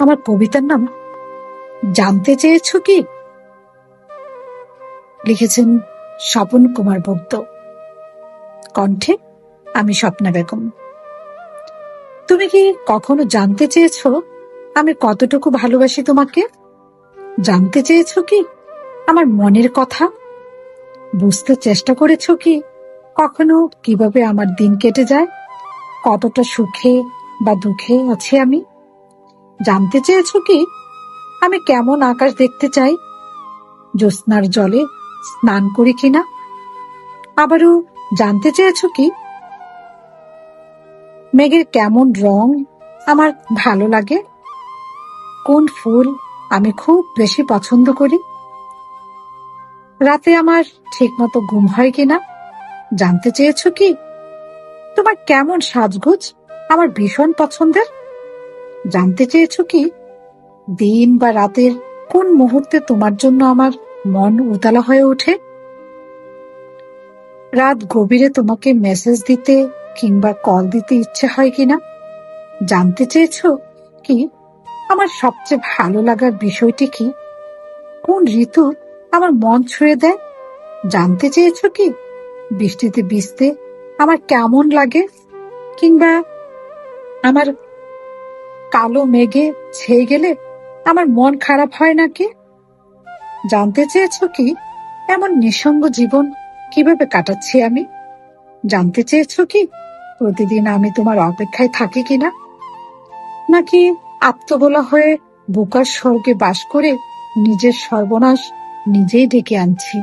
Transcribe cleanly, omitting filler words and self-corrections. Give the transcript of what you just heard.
আমার কবিতার নাম জানতে চেয়েছো কি? লিখেছেন স্বপন কুমার বৈদ্য, কণ্ঠে আমি স্বপ্না বেগম। তুমি কি কখনো জানতে চেয়েছো আমি কতটুকু ভালোবাসি তোমাকে? জানতে চেয়েছো কি আমার মনের কথা? বুঝতে চেষ্টা করেছো কি কখনো কিভাবে আমার দিন কেটে যায়, কতটা সুখে বা দুঃখে আছি আমি? জানতে চেয়েছো কি আমি কেমন আকাশ দেখতে চাই, জ্যোৎস্নার জলে স্নান করি কিনা? আবারও জানতে চেয়েছো কি মেঘের কেমন রং আমার ভালো লাগে, কোন ফুল আমি খুব বেশি পছন্দ করি? রাতে আমার ঠিক মতো ঘুম হয় কিনা? জানতে চেয়েছো কি তোমার কেমন সাজগোজ আমার ভীষণ পছন্দের? জানতে চেয়েছো কি দিন বা রাতের কোন মুহূর্তে তোমার জন্য আমার মন উতলা হয়ে ওঠে? রাত গভীরে তোমাকে মেসেজ দিতে কিংবা কল দিতে ইচ্ছে হয় কিনা? জানতে চেয়েছো কি আমার সবচেয়ে ভালো লাগার বিষয়টি কি, কোন ঋতু আমার মন ছুঁয়ে দেয়? জানতে চেয়েছো কি বৃষ্টিতে ভিজতে আমার কেমন লাগে, কিংবা আমার কালো মেঘে ছেয়ে গেলে আমার মন খারাপ হয় নাকি? জানতে চেয়েছো কি এমন নিঃসঙ্গ জীবন কিভাবে কাটাচ্ছি আমি? জানতে চেয়েছো কি প্রতিদিন আমি তোমার অপেক্ষায় থাকি কিনা, নাকি আত্মবোলা হয়ে বোকার স্বর্গে বাস করে নিজের সর্বনাশ নিজেই ডেকে আনছি?